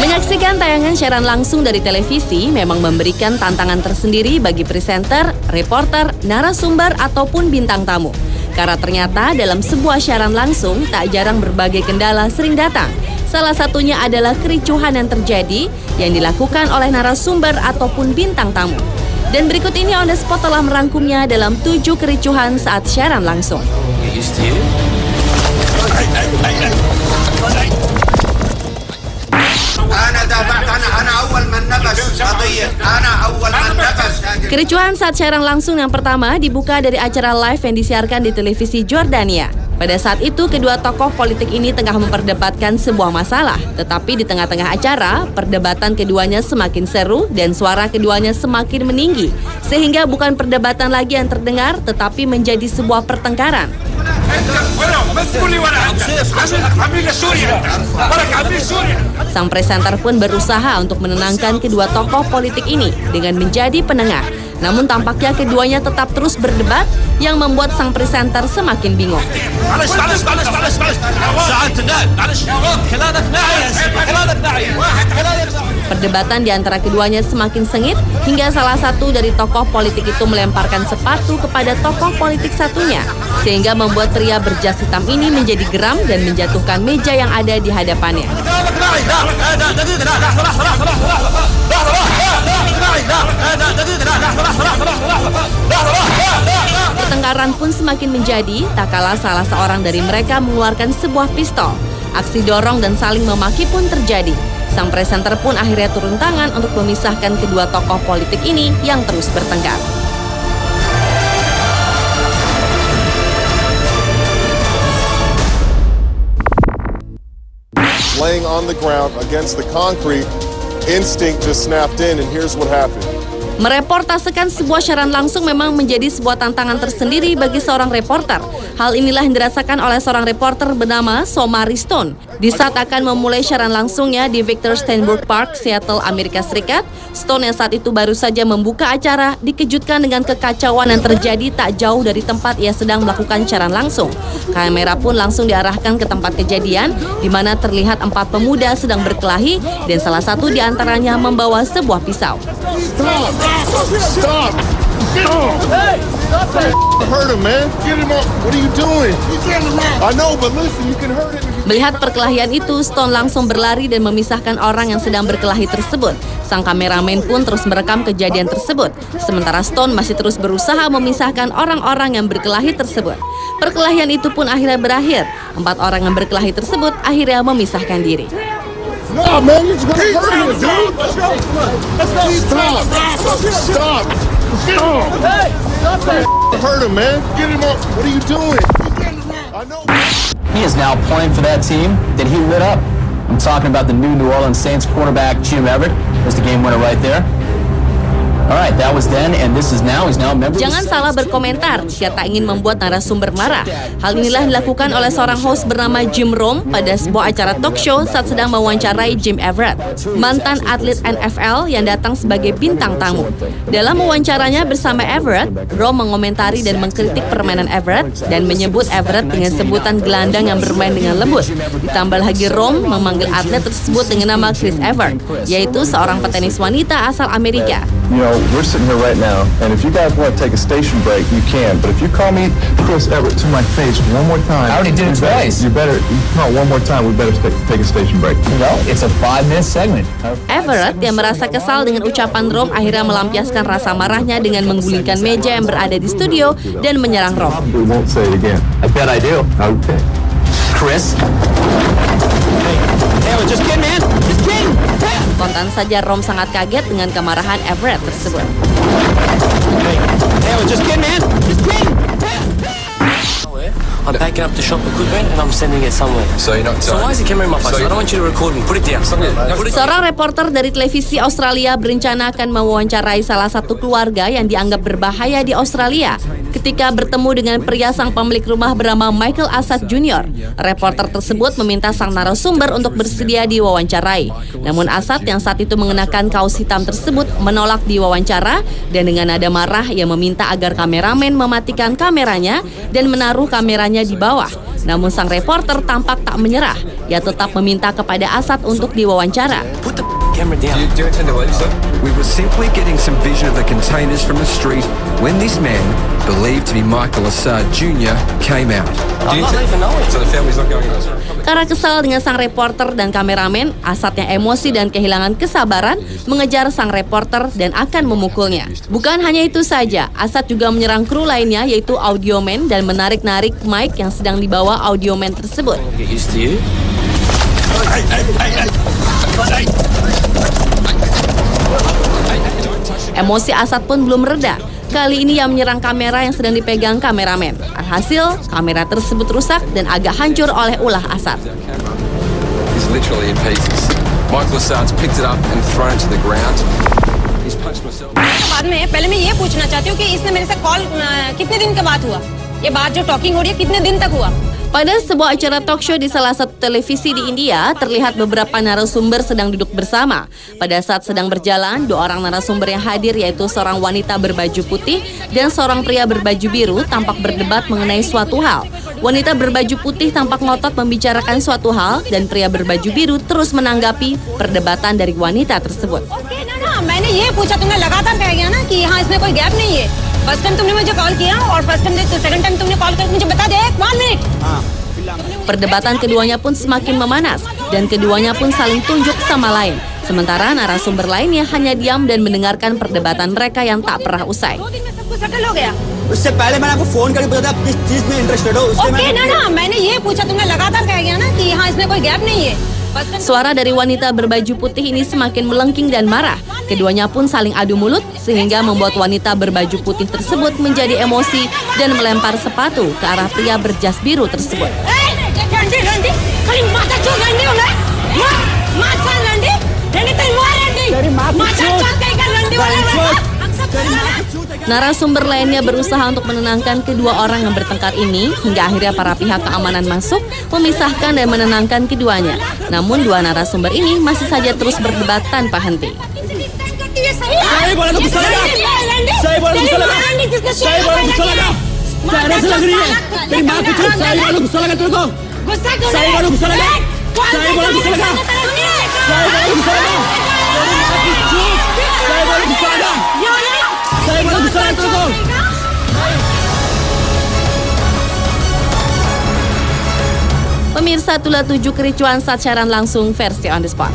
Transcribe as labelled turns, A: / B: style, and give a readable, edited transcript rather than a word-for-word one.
A: Menyaksikan tayangan siaran langsung dari televisi memang memberikan tantangan tersendiri bagi presenter, reporter, narasumber, ataupun bintang tamu. Karena ternyata dalam sebuah siaran langsung tak jarang berbagai kendala sering datang. Salah satunya adalah kericuhan yang terjadi yang dilakukan oleh narasumber ataupun bintang tamu. Dan berikut ini On The Spot telah merangkumnya dalam 7 kericuhan saat siaran langsung. Kericuhan saat siaran langsung yang pertama dibuka dari acara live yang disiarkan di televisi Jordania. Pada saat itu, kedua tokoh politik ini tengah memperdebatkan sebuah masalah. Tetapi di tengah-tengah acara, perdebatan keduanya semakin seru dan suara keduanya semakin meninggi. Sehingga bukan perdebatan lagi yang terdengar, tetapi menjadi sebuah pertengkaran. Sang presenter pun berusaha untuk menenangkan kedua tokoh politik ini dengan menjadi penengah. Namun tampaknya keduanya tetap terus berdebat yang membuat sang presenter semakin bingung. Perdebatan di antara keduanya semakin sengit hingga salah satu dari tokoh politik itu melemparkan sepatu kepada tokoh politik satunya, sehingga membuat pria berjas hitam ini menjadi geram dan menjatuhkan meja yang ada di hadapannya. Pertengkaran pun semakin menjadi, tak kalah salah seorang dari mereka mengeluarkan sebuah pistol. Aksi dorong dan saling memaki pun terjadi. Sang presenter pun akhirnya turun tangan untuk memisahkan kedua tokoh politik ini yang terus bertengkar.
B: Laying on the ground against the concrete, instinct just snapped in, and here's what happened.
A: Mereportasekan sebuah siaran langsung memang menjadi sebuah tantangan tersendiri bagi seorang reporter. Hal inilah yang dirasakan oleh seorang reporter bernama Somari Stone. Di saat akan memulai siaran langsungnya di Victor Steinberg Park, Seattle, Amerika Serikat, Stone yang saat itu baru saja membuka acara dikejutkan dengan kekacauan yang terjadi tak jauh dari tempat ia sedang melakukan siaran langsung. Kamera pun langsung diarahkan ke tempat kejadian, di mana terlihat 4 pemuda sedang berkelahi dan salah satu di antaranya membawa sebuah pisau.
B: Stop! Hey! Stop it! Hurt him, man. Get him up. What are you doing? I know, but listen, you can hurt him.
A: Melihat perkelahian itu, Stone langsung berlari dan memisahkan orang yang sedang berkelahi tersebut. Sang kameramen pun terus merekam kejadian tersebut. Sementara Stone masih terus berusaha memisahkan orang-orang yang berkelahi tersebut. Perkelahian itu pun akhirnya berakhir. 4 orang yang berkelahi tersebut akhirnya memisahkan diri.
B: No, man, you're gonna hurt him, dude. Stop! Stop! Hey! Stop it! Hurt him, man. Get him up. What are you doing? I know.
C: He is now playing for that team that he lit up. I'm talking about the New Orleans Saints quarterback Jim Everett. There's the game winner right there. Alright, that was then and this is now. He's now a member.
A: Jangan salah berkomentar jika tak ingin membuat narasumber marah. Hal inilah dilakukan oleh seorang host bernama Jim Rome pada sebuah acara talk show saat sedang mewawancarai Jim Everett, mantan atlet NFL yang datang sebagai bintang tamu. Dalam wawancaranya bersama Everett, Rome mengomentari dan mengkritik permainan Everett dan menyebut Everett dengan sebutan gelandang yang bermain dengan lembut. Ditambah lagi Rome memanggil atlet tersebut dengan nama Chris Evert, yaitu seorang petenis wanita asal Amerika.
D: You know, we're sitting here right now, and if you guys want to take a station break, you can. But if you call me Chris Everett to my face one more time,
C: I already did it twice.
D: One more time, we better take a station break.
C: No, it's a 5-minute segment.
A: Everett yang merasa kesal dengan ucapan Rome akhirnya melampiaskan rasa marahnya dengan menggulingkan meja yang berada di studio dan menyerang Rome.
D: We won't say it again.
C: I bet I do.
D: Okay.
C: Chris? Hey, just kidding, man. Just kidding.
A: Spontan saja Rome sangat kaget dengan kemarahan Everett tersebut.
C: Hey, just kidding, man. Just kidding.
E: I'm packing up the shop equipment and I'm sending it somewhere.
F: So you're not
E: So why is the camera in my face? I don't want you to record me. Put it down. Put it down.
A: Seorang reporter dari televisi Australia berencana akan mewawancarai salah satu keluarga yang dianggap berbahaya di Australia. Ketika bertemu dengan pria sang pemilik rumah bernama Michael Assad Jr., reporter tersebut meminta sang narasumber untuk bersedia diwawancarai. Namun Assad yang saat itu mengenakan kaos hitam tersebut menolak diwawancara dan dengan nada marah ia meminta agar kameramen mematikan kameranya dan menaruh kameranya di bawah. Namun sang reporter tampak tak menyerah. Ia tetap meminta kepada Assad untuk diwawancara.
E: Put the camera down.
F: Do you intend to leave, sir?
G: We were simply getting some vision of the containers from the street when this man, believed to be Michael Assad Jr., came out.
E: I'm not leaving nowhere.
F: So the family's not going anywhere.
A: Karena kesal dengan sang reporter dan kameramen, Assad yang emosi dan kehilangan kesabaran mengejar sang reporter dan akan memukulnya. Bukan hanya itu saja, Assad juga menyerang kru lainnya yaitu audioman dan menarik-narik mic yang sedang dibawa audioman tersebut.
E: Get used to you.
A: Emosi Assad pun belum reda. Kali ini ia menyerang kamera yang sedang dipegang kameramen. Alhasil, kamera tersebut rusak dan agak hancur oleh ulah Assad.
F: He's literally in pieces. Michael Assad's picked it up and thrown it to the ground. He's punched myself.
H: बाद में पहले मैं ये पूछना चाहती हूँ कि इसने मेरे से कॉल कितने दिन के बाद हुआ? ये बात जो टॉकिंग हो रही है कितने दिन तक हुआ?
A: Pada sebuah acara talk show di salah satu televisi di India, terlihat beberapa narasumber sedang duduk bersama. Pada saat sedang berjalan, dua orang narasumber yang hadir yaitu seorang wanita berbaju putih dan seorang pria berbaju biru tampak berdebat mengenai suatu hal. Wanita berbaju putih tampak ngotot membicarakan suatu hal dan pria berbaju biru terus menanggapi perdebatan dari wanita tersebut.
H: Okay ना मैंने ये पूछा तुमने लगातार कह गया ना कि यहाँ इसमें कोई गैप नहीं है. फर्स्ट टाइम तुमने मुझे कॉल किया और फर्स्ट टाइम सेकंड टाइम तुमने कॉल करके मुझे बता दे 1 minute.
A: Perdebatan keduanya pun semakin memanas dan keduanya pun saling tunjuk sama lain. Sementara narasumber lainnya hanya diam dan mendengarkan perdebatan mereka yang tak pernah usai.
H: 2 दिन में सब कुछ सेटल हो गया.
I: उससे पहले मैंने आपको फोन करके बताया आप किस चीज में इंटरेस्टेड हो उसके
H: ओके ना मैंने ये पूछा तुमने लगातार कह गया ना कि यहाँ इसमें कोई गैप नहीं है.
A: Suara dari wanita berbaju putih ini semakin melengking dan marah. Keduanya pun saling adu mulut sehingga membuat wanita berbaju putih tersebut menjadi emosi dan melempar sepatu ke arah pria berjas biru tersebut. Narasumber lainnya berusaha untuk menenangkan kedua orang yang bertengkar ini hingga akhirnya para pihak keamanan masuk, memisahkan dan menenangkan keduanya. Namun dua narasumber ini masih saja terus berdebat tanpa henti. Pemirsa, itulah 7 kericuan saat siaran langsung versi On The Spot.